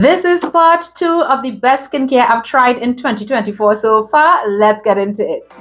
This is part 2 of the best skincare I've tried in 2024 so far. Let's get into it.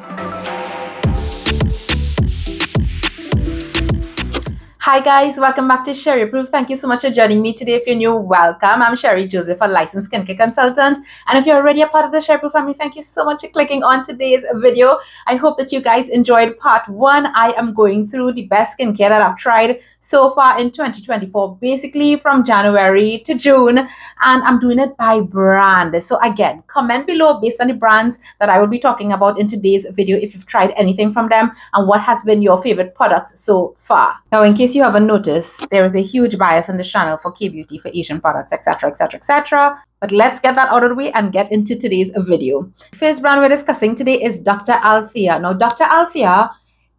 Hi guys, welcome back to SheriApproved. Thank you so much for joining me today. If you're new, welcome. I'm Sherry Joseph, a licensed skincare consultant. And if you're already a part of the SheriApproved family, thank you so much for clicking on today's video. I hope that you guys enjoyed part 1. I am going through the best skincare that I've tried so far in 2024, basically from January to June, and I'm doing it by brand. So again, comment below based on the brands that I will be talking about in today's video if you've tried anything from them and what has been your favorite products so far. Now, in case you haven't noticed, there is a huge bias on this channel for K-beauty, for Asian products, etc, etc, etc. But let's get that out of the way and get into today's video. The first brand we're discussing today is Dr. Althea. Now, Dr. Althea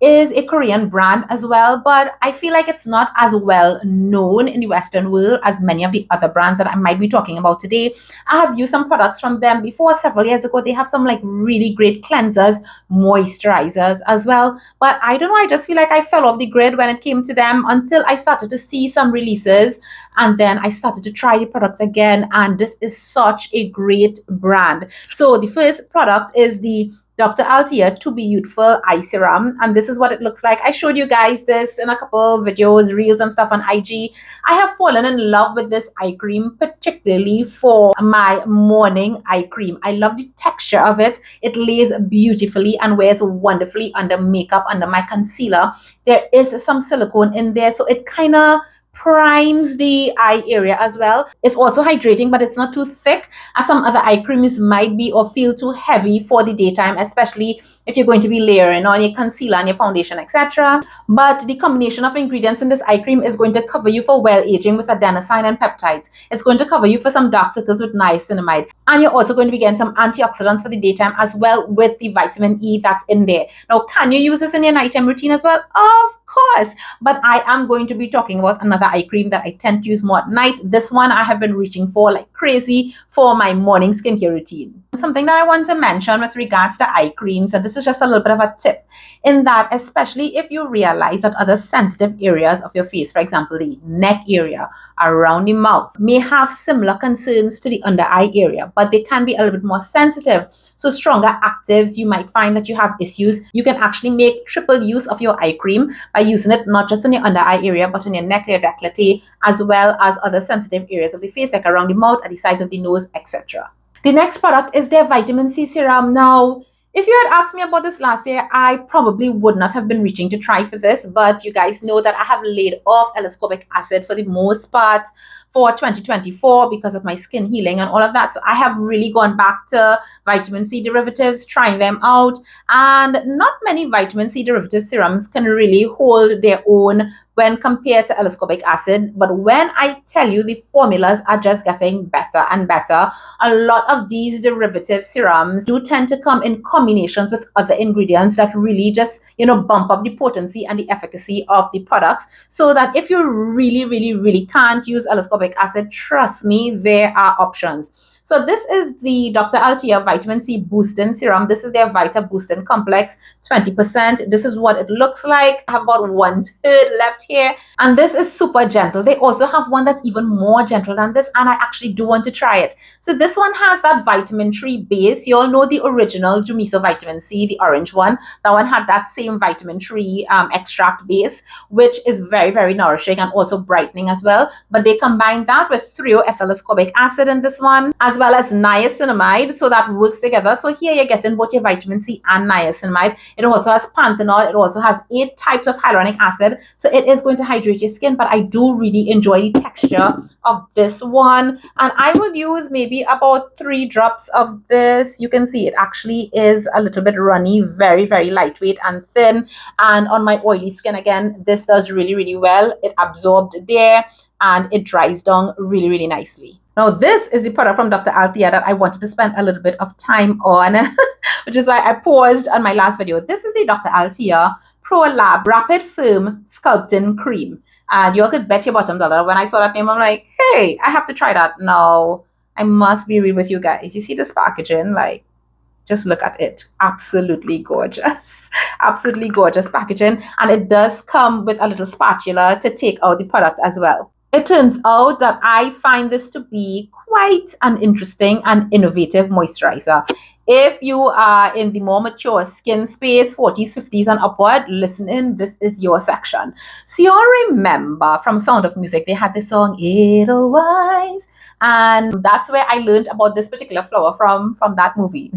is a Korean brand as well, but I feel like it's not as well known in the Western world as many of the other brands that I might be talking about today. I have used some products from them before several years ago. They have some like really great cleansers, moisturizers as well, but I don't know, I just feel like I fell off the grid when it came to them until I started to see some releases, and then I started to try the products again, and this is such a great brand. So the first product is the Dr. Althea To Be Youthful Eye Serum, and this is what it looks like. I showed you guys this in a couple videos, reels and stuff on IG. I have fallen in love with this eye cream, particularly for my morning eye cream. I love the texture of it. It lays beautifully and wears wonderfully under makeup, under my concealer. There is some silicone in there, so it kind of primes the eye area as well. It's also hydrating, but it's not too thick as some other eye creams might be, or feel too heavy for the daytime, especially if you're going to be layering on your concealer and your foundation, etc. But the combination of ingredients in this eye cream is going to cover you for well aging with adenosine and peptides. It's going to cover you for some dark circles with niacinamide, and you're also going to be getting some antioxidants for the daytime as well with the vitamin E that's in there. Now, can you use this in your nighttime routine as well? Of course, but I am going to be talking about another eye cream that I tend to use more at night. This one I have been reaching for like crazy for my morning skincare routine. Something that I want to mention with regards to eye creams, and this is just a little bit of a tip, in that especially if you realize that other sensitive areas of your face, for example the neck area, around the mouth, may have similar concerns to the under eye area, but they can be a little bit more sensitive. So stronger actives, you might find that you have issues. You can actually make triple use of your eye cream by using it not just in your under eye area, but in your neck, your décolleté, as well as other sensitive areas of the face, like around the mouth, at the sides of the nose, etc. The next product is their vitamin C serum. Now, if you had asked me about this last year, I probably would not have been reaching to try for this, but you guys know that I have laid off L-ascorbic acid for the most part for 2024 because of my skin healing and all of that. So I have really gone back to vitamin C derivatives, trying them out, and not many vitamin C derivative serums can really hold their own when compared to L-ascorbic acid. But when I tell you, the formulas are just getting better and better. A lot of these derivative serums do tend to come in combinations with other ingredients that really just, bump up the potency and the efficacy of the products, so that if you really can't use L-ascorbic acid, trust me, there are options. So this is the Dr. Althea Vitamin C Boosting Serum. This is their Vita Boosting Complex, 20%. This is what it looks like. I have about 1/3 left here, and this is super gentle. They also have one that's even more gentle than this, and I actually do want to try it. So this one has that vitamin 3 base. You all know the original Jumiso vitamin C, the orange one. That one had that same vitamin 3 extract base, which is very nourishing and also brightening as well. But they combine that with 3-ethyl-ascorbic acid in this one, as well as niacinamide, so that works together. So here you're getting both your vitamin C and niacinamide. It also has panthenol. It also has 8 types of hyaluronic acid, so it is going to hydrate your skin. But I do really enjoy the texture of this one, and I will use maybe about 3 drops of this. You can see it actually is a little bit runny, very lightweight and thin, and on my oily skin, again, this does really well. It absorbed there and it dries down really nicely. Now, this is the product from Dr. Althea that I wanted to spend a little bit of time on, which is why I paused on my last video. This is the Dr. Althea Pro Lab Rapid Firm Sculpting Cream. And you all could bet your bottom dollar, when I saw that name, I'm like, hey, I have to try that. No, I must be real with you guys. You see this packaging? Like, just look at it. Absolutely gorgeous. Absolutely gorgeous packaging. And it does come with a little spatula to take out the product as well. It turns out that I find this to be quite an interesting and innovative moisturizer. If you are in the more mature skin space, 40s, 50s, and upward, listen in, this is your section. So you all remember from Sound of Music, they had this song, Edelweiss, and that's where I learned about this particular flower from that movie,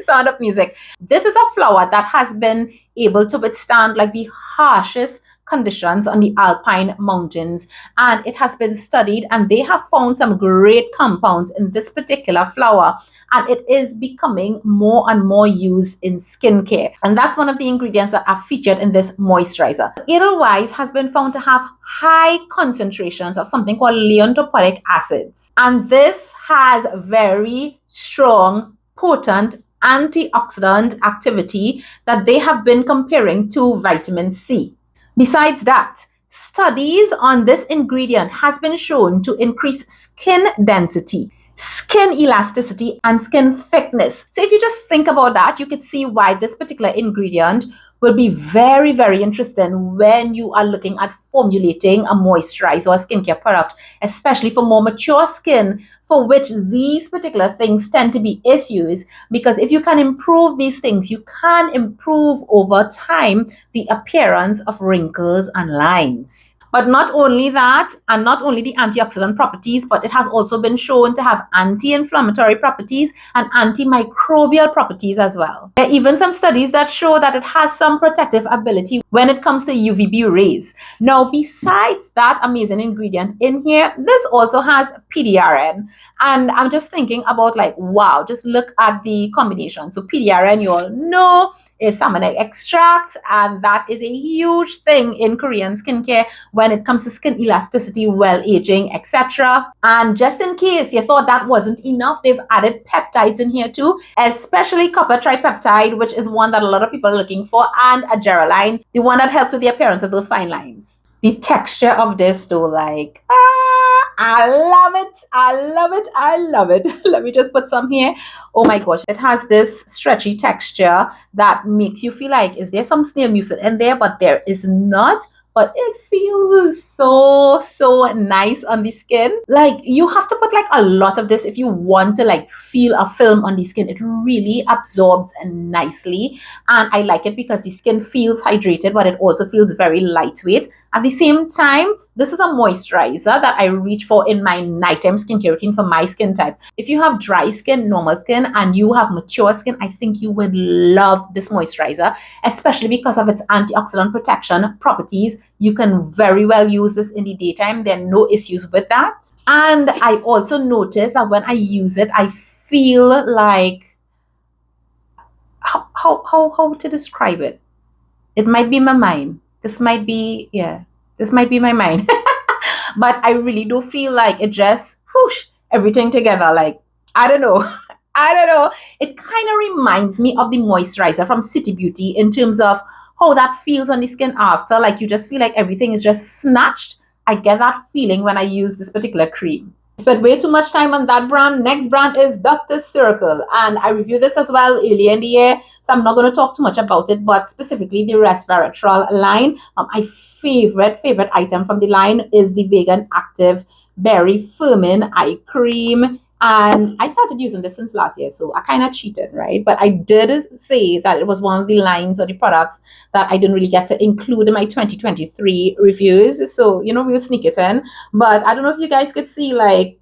Sound of Music. This is a flower that has been able to withstand like the harshest conditions on the alpine mountains, and it has been studied, and they have found some great compounds in this particular flower, and it is becoming more and more used in skincare, and that's one of the ingredients that are featured in this moisturizer. Edelweiss has been found to have high concentrations of something called leontoporic acids, and this has very strong, potent antioxidant activity that they have been comparing to vitamin C. Besides that, studies on this ingredient has been shown to increase skin density, skin elasticity, and skin thickness. So if you just think about that, you could see why this particular ingredient will be very, very interesting when you are looking at formulating a moisturizer or a skincare product, especially for more mature skin, for which these particular things tend to be issues. Because if you can improve these things, you can improve over time the appearance of wrinkles and lines. But not only that, and not only the antioxidant properties, but it has also been shown to have anti-inflammatory properties and antimicrobial properties as well. There are even some studies that show that it has some protective ability when it comes to UVB rays. Now, besides that amazing ingredient in here, this also has PDRN. And I'm just thinking about like, wow, just look at the combination. So PDRN, you all know, is salmon egg extract, and that is a huge thing in Korean skincare when it comes to skin elasticity, well aging, etc. And just in case you thought that wasn't enough, they've added peptides in here too, especially copper tripeptide, which is one that a lot of people are looking for, and a geraldine, the one that helps with the appearance of those fine lines. The texture of this though, like, I love it. I love it. I love it. Let me just put some here. Oh my gosh. It has this stretchy texture that makes you feel like, is there some snail mucin in there? But there is not. But it feels so nice on the skin. Like, you have to put like a lot of this if you want to like feel a film on the skin. It really absorbs nicely, and I like it because the skin feels hydrated, but it also feels very lightweight. At the same time, this is a moisturizer that I reach for in my nighttime skincare routine for my skin type. If you have dry skin, normal skin, and you have mature skin, I think you would love this moisturizer, especially because of its antioxidant protection properties. You can very well use this in the daytime. There are no issues with that. And I also notice that when I use it, I feel like, how to describe it? It might be my mind. This might be, this might be my mind. But I really do feel like it just whoosh everything together. Like, I don't know. I don't know. It kind of reminds me of the moisturizer from City Beauty in terms of how that feels on the skin after. Like, you just feel like everything is just snatched. I get that feeling when I use this particular cream. I spent way too much time on that brand. Next brand is DRCEURACLE, and I reviewed this as well earlier in the year, so I'm not going to talk too much about it, but specifically the resveratrol line. My favorite item from the line is the Vegan Active Berry Firming Eye Cream. And I started using this since last year, so I kind of cheated, right? But I did say that it was one of the lines or the products that I didn't really get to include in my 2023 reviews. So, you know, we'll sneak it in. But I don't know if you guys could see, like,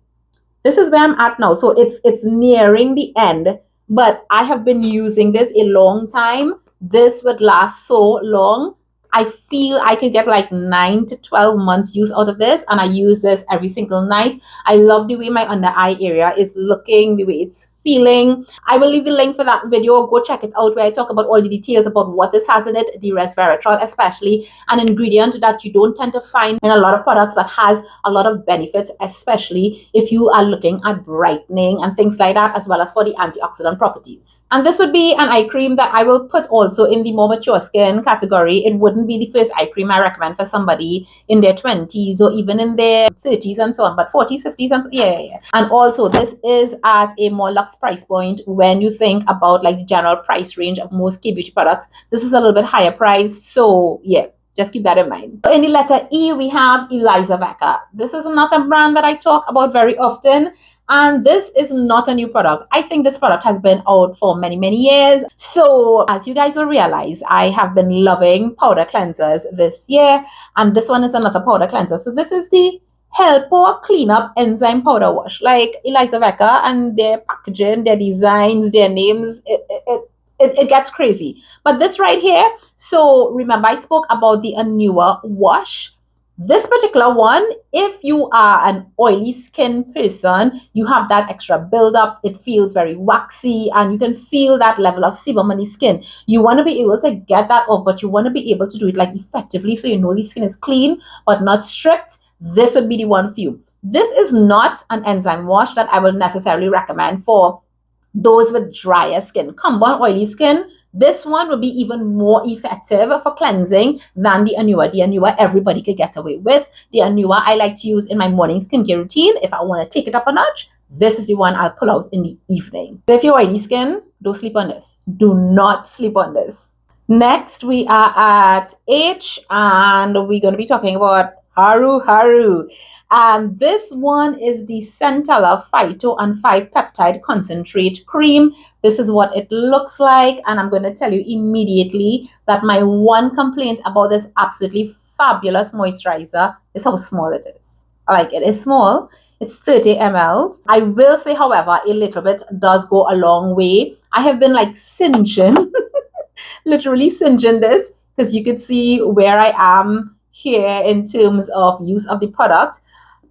this is where I'm at now. So it's nearing the end, but I have been using this a long time. This would last so long. I feel I could get like 9 to 12 months use out of this, and I use this every single night. I love the way my under eye area is looking, the way it's feeling. I will leave the link for that video. Go check it out where I talk about all the details about what this has in it, the resveratrol especially, an ingredient that you don't tend to find in a lot of products but has a lot of benefits, especially if you are looking at brightening and things like that, as well as for the antioxidant properties. And this would be an eye cream that I will put also in the more mature skin category. It wouldn't be the first eye cream I recommend for somebody in their 20s or even in their 30s and so on, but 40s, 50s, and so yeah. And also, this is at a more luxe price point when you think about like the general price range of most K-beauty products. This is a little bit higher price, so yeah. Just keep that in mind. In the letter E, we have Elizavecca. This is not a brand that I talk about very often. And this is not a new product. I think this product has been out for many, many years. So as you guys will realize, I have been loving powder cleansers this year. And this one is another powder cleanser. So this is the Pore Cleanup Enzyme Powder Wash. Like Elizavecca and their packaging, their designs, their names, it gets crazy. But this right here, so remember I spoke about the newer wash. This particular one, if you are an oily skin person, you have that extra buildup. It feels very waxy and you can feel that level of sebum on the skin. You want to be able to get that off, but you want to be able to do it like effectively so you know the skin is clean but not stripped. This would be the one for you. This is not an enzyme wash that I will necessarily recommend for those with drier skin. Come on, oily skin. This one will be even more effective for cleansing than the Anua. The Anua everybody could get away with. The Anua I like to use in my morning skincare routine. If I want to take it up a notch, this is the one I'll pull out in the evening. So if you're oily skin, don't sleep on this. Do not sleep on this. Next, we are at H, and we're going to be talking about HaruHaru. And this one is the Centella Phyto and 5 Peptide Concentrate Cream. This is what it looks like. And I'm going to tell you immediately that my one complaint about this absolutely fabulous moisturizer is how small it is. Like, it is small. It's 30 ml. I will say, however, a little bit does go a long way. I have been like singeing, literally singeing this, because you could see where I am here in terms of use of the product.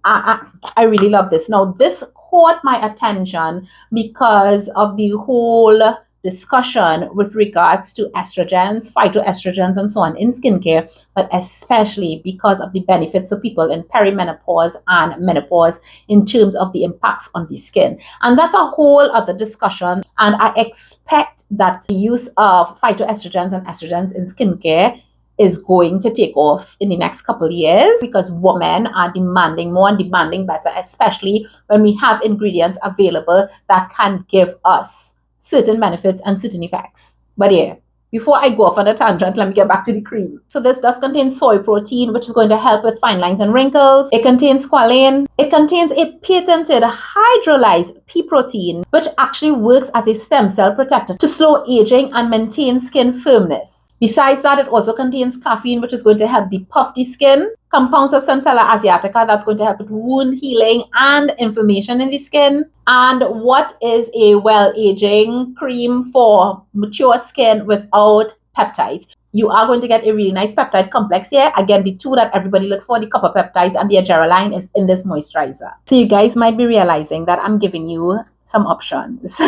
I really love this. Now, this caught my attention because of the whole discussion with regards to estrogens, phytoestrogens, and so on in skincare, but especially because of the benefits of people in perimenopause and menopause in terms of the impacts on the skin. And that's a whole other discussion. And I expect that the use of phytoestrogens and estrogens in skincare is going to take off in the next couple of years because women are demanding more and demanding better, especially when we have ingredients available that can give us certain benefits and certain effects. But yeah, before I go off on a tangent, let me get back to the cream. So this does contain soy protein, which is going to help with fine lines and wrinkles. It contains squalane. It contains a patented hydrolyzed pea protein, which actually works as a stem cell protector to slow aging and maintain skin firmness. Besides that, it also contains caffeine, which is going to help depuff the skin. Compounds of Centella asiatica, that's going to help with wound healing and inflammation in the skin. And what is a well-aging cream for mature skin without peptides? You are going to get a really nice peptide complex here. Again, the two that everybody looks for, the copper peptides and the adrenaline, is in this moisturizer. So you guys might be realizing that I'm giving you some options.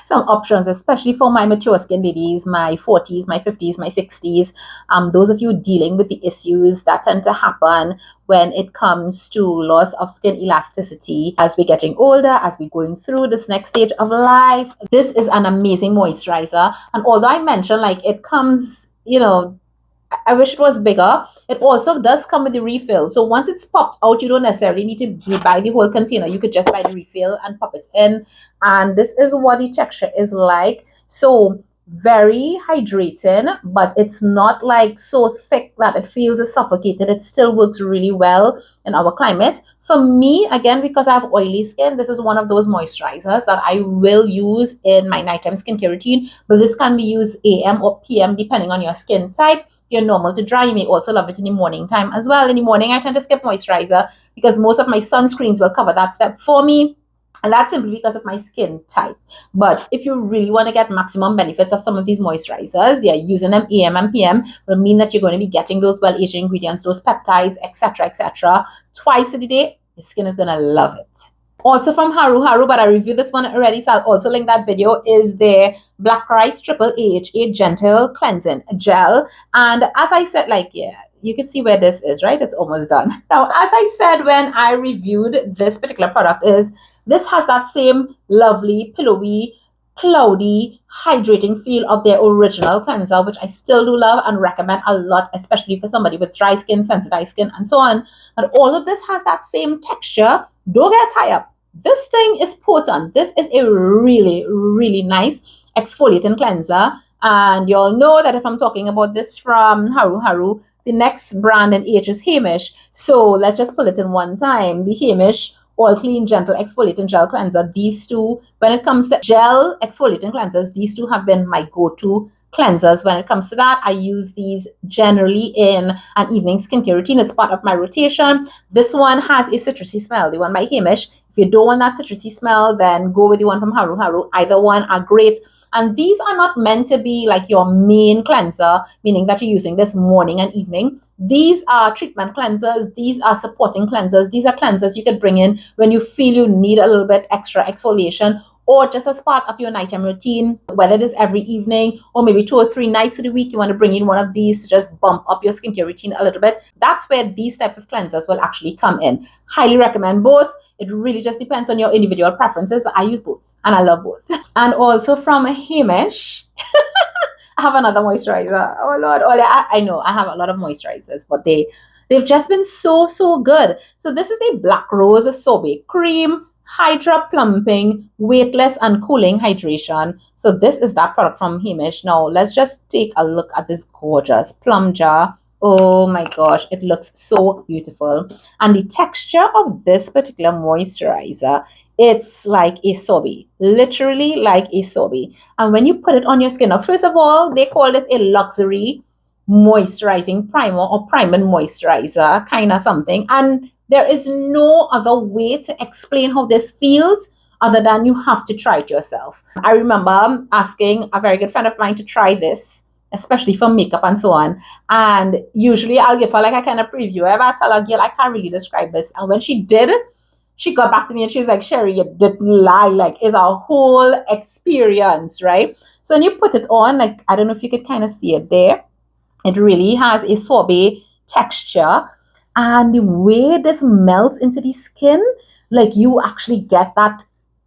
Some options, especially for my mature skin ladies, my 40s, my 50s, my 60s. Those of you dealing with the issues that tend to happen when it comes to loss of skin elasticity as we're getting older, as we're going through this next stage of life. This is an amazing moisturizer. And although I mentioned like it comes, you know, I wish it was bigger. It also does come with the refill. So once it's popped out, you don't necessarily need to buy the whole container. You could just buy the refill and pop it in. And this is what the texture is like. So very hydrating, but it's not like so thick that it feels suffocated. It still works really well in our climate. For me, again, because I have oily skin, this is one of those moisturizers that I will use in my nighttime skincare routine. But this can be used AM or PM depending on your skin type. If you're normal to dry, you may also love it in the morning time as well. In the morning, I tend to skip moisturizer because most of my sunscreens will cover that step for me. And that's simply because of my skin type. But if you really want to get maximum benefits of some of these moisturizers, yeah, using them AM and PM will mean that you're going to be getting those well-aging ingredients, those peptides, etc., twice a day. Your skin is going to love it. Also from HaruHaru, but I reviewed this one already, so I'll also link that video, is their Black Rice Triple AHA Gentle Cleansing Gel. And as I said, like, yeah, you can see where this is, right? It's almost done. Now, as I said when I reviewed this particular product, is this has that same lovely, pillowy, cloudy, hydrating feel of their original cleanser, which I still do love and recommend a lot, especially for somebody with dry skin, sensitized skin, and so on. But all of this has that same texture. Don't get tied up. This thing is potent. This is a really, really nice exfoliating cleanser. And you all know that if I'm talking about this from HaruHaru, the next brand in H is Heimish. So let's just pull it in one time. The Heimish All Clean Gentle Exfoliating Gel Cleanser. These two, when it comes to gel exfoliating cleansers, these two have been my go-to cleansers. When it comes to that, I use these generally in an evening skincare routine. It's part of my rotation. This one has a citrusy smell, the one by Heimish. If you don't want that citrusy smell, then go with the one from HaruHaru. Either one are great. And these are not meant to be like your main cleanser, meaning that you're using this morning and evening. These are treatment cleansers. These are supporting cleansers. These are cleansers you could bring in when you feel you need a little bit extra exfoliation, or just as part of your nighttime routine, whether it is every evening or maybe 2 or 3 nights of the week, you want to bring in one of these to just bump up your skincare routine a little bit. That's where these types of cleansers will actually come in. Highly recommend both. It really just depends on your individual preferences, but I use both and I love both. And also from Heimish, I have another moisturizer. Oh Lord, I know I have a lot of moisturizers, but they've just been so good. So this is a Black Rose Sorbet Cream, Hydra Plumping, Weightless and Cooling Hydration. So this is that product from Heimish. Now let's just take a look at this gorgeous plum jar. Oh my gosh, it looks so beautiful. And the texture of this particular moisturizer, it's like a sorbet, literally like a sorbet. And when you put it on your skin, now first of all, they call this a luxury moisturizing primer or priming moisturizer, kind of something. And there is no other way to explain how this feels other than you have to try it yourself. I remember asking a very good friend of mine to try this, especially for makeup and so on. And usually I'll give her like a kind of preview. I tell her, girl, I can't really describe this. And when she did, she got back to me and she was like, Sherry, you didn't lie. Like, it's a whole experience, right? So when you put it on, like, I don't know if you could kind of see it there. It really has a sorbet texture. And the way this melts into the skin, like you actually get that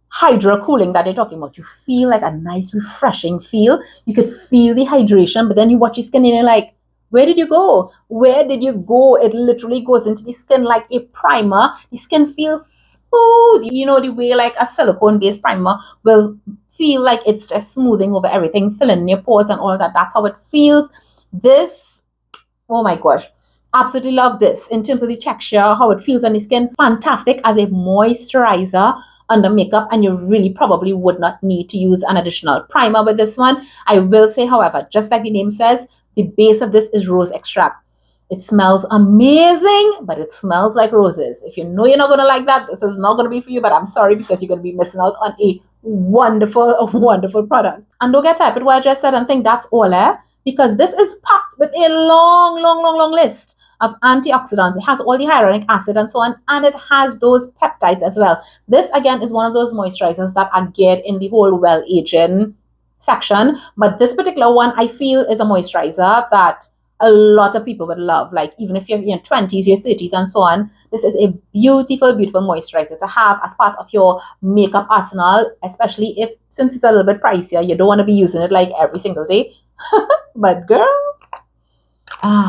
hydro cooling that they're talking about. You feel like a nice, refreshing feel. You could feel the hydration, but then you watch your skin and you're like, where did you go? Where did you go? It literally goes into the skin like a primer. The skin feels smooth. You know, the way like a silicone-based primer will feel like it's just smoothing over everything, filling in your pores and all of that. That's how it feels. This, oh my gosh. Absolutely love this in terms of the texture, how it feels on the skin. Fantastic as a moisturizer under makeup, and you really probably would not need to use an additional primer with this one. I will say, however, just like the name says, the base of this is rose extract. It smells amazing, but it smells like roses. If you know you're not going to like that, this is not going to be for you, but I'm sorry because you're going to be missing out on a wonderful product. And don't get typed what I just said and think that's all, because this is packed with a long list of antioxidants. It has all the hyaluronic acid and so on, and it has those peptides as well. This again is one of those moisturizers that are geared in the whole well-aging section, but this particular one I feel is a moisturizer that a lot of people would love. Like even if you're in your 20s, your 30s and so on, this is a beautiful moisturizer to have as part of your makeup arsenal, especially if, since it's a little bit pricier, you don't want to be using it like every single day. But girl,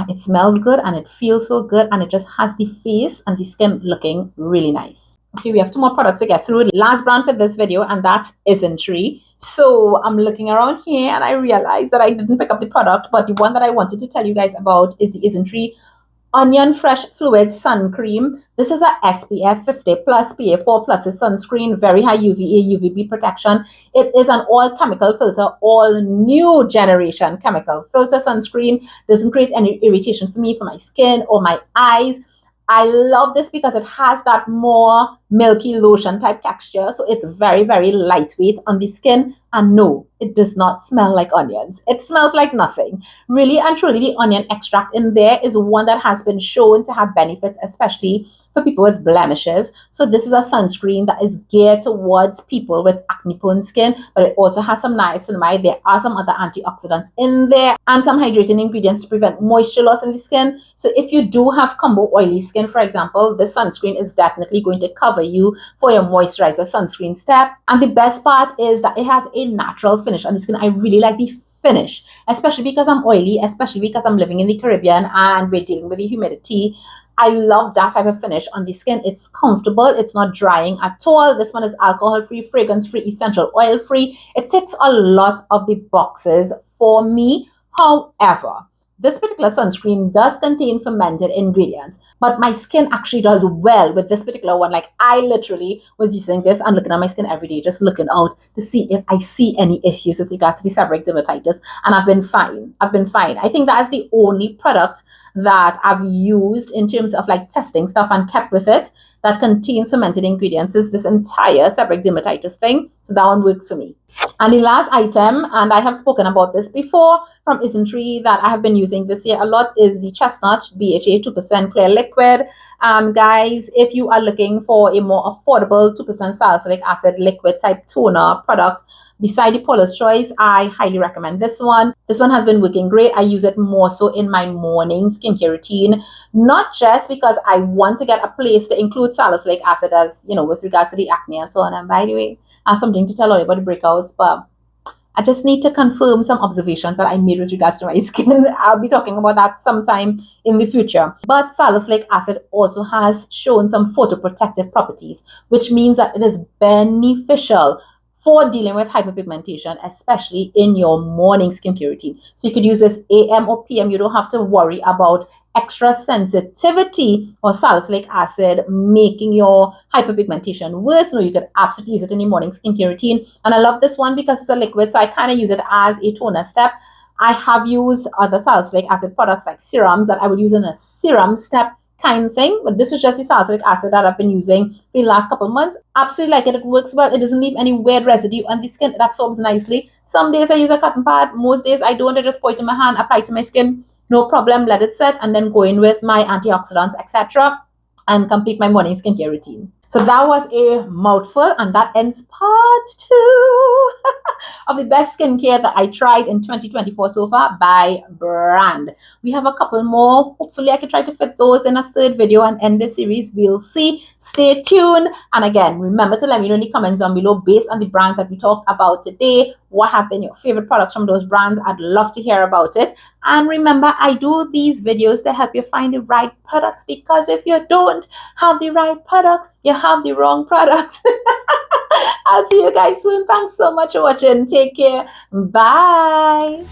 it smells good and it feels so good, and it just has the face and the skin looking really nice. Okay, we have 2 more products to get through. The last brand for this video, and that's Isntree. So I'm looking around here and I realized that I didn't pick up the product, but the one that I wanted to tell you guys about is the Isntree Onion Fresh Fluid Sun Cream. This is a SPF 50 plus PA4 plus sunscreen, very high UVA, UVB protection. It is an all chemical filter, all new generation chemical filter sunscreen. Doesn't create any irritation for me, for my skin or my eyes. I love this because it has that more milky lotion type texture. So it's very lightweight on the skin. And no, it does not smell like onions. It smells like nothing. Really and truly, the onion extract in there is one that has been shown to have benefits, especially for people with blemishes. So this is a sunscreen that is geared towards people with acne-prone skin, but it also has some niacinamide. There are some other antioxidants in there and some hydrating ingredients to prevent moisture loss in the skin. So if you do have combo oily skin, for example, this sunscreen is definitely going to cover you for your moisturizer sunscreen step. And the best part is that it has a natural finish on the skin. I really like the finish, especially because I'm oily, especially because I'm living in the Caribbean and we're dealing with the humidity. I love that type of finish on the skin. It's comfortable. It's not drying at all. This one is alcohol-free, fragrance-free, essential oil-free. It ticks a lot of the boxes for me. However, this particular sunscreen does contain fermented ingredients, but my skin actually does well with this particular one. Like, I literally was using this and looking at my skin every day, just looking out to see if I see any issues with regards to the seborrheic dermatitis, and I've been fine. I've been fine. I think that's the only product that I've used in terms of like testing stuff and kept with it that contains fermented ingredients is this entire seborrheic dermatitis thing. So that one works for me. And the last item, and I have spoken about this before, from Isntree that I have been using this year a lot, is the Chestnut BHA 2% Clear Liquid. Guys, if you are looking for a more affordable 2% salicylic acid liquid type toner product beside the Paula's Choice, I highly recommend this one. This one has been working great. I use it more so in my morning skincare routine, not just because I want to get a place to include salicylic acid, as you know, with regards to the acne and so on. And by the way, I have something to tell you about the breakouts, but I just need to confirm some observations that I made with regards to my skin. I'll be talking about that sometime in the future. But salicylic acid also has shown some photoprotective properties, which means that it is beneficial for dealing with hyperpigmentation, especially in your morning skincare routine. So you could use this AM or PM. You don't have to worry about extra sensitivity or salicylic acid making your hyperpigmentation worse. No, you could absolutely use it in your morning skincare routine. And I love this one because it's a liquid, so I kind of use it as a toner step. I have used other salicylic acid products like serums that I would use in a serum step kind of thing, but this is just the salicylic acid that I've been using for the last couple of months. Absolutely like it. It works well. It doesn't leave any weird residue on the skin. It absorbs nicely. Some days I use a cotton pad. Most days I don't. I just pour it in my hand, apply it to my skin, no problem, let it set, and then go in with my antioxidants, etc., and complete my morning skincare routine. So that was a mouthful, and that ends part 2 of the best skincare that I tried in 2024 so far by brand. We have a couple more. Hopefully I can try to fit those in a third video and end the series. We'll see. Stay tuned. And again, remember to let me know in the comments down below, based on the brands that we talked about today, what have been your favorite products from those brands. I'd love to hear about it. And remember, I do these videos to help you find the right products, because if you don't have the right products, you have the wrong products. I'll see you guys soon. Thanks so much for watching. Take care. Bye.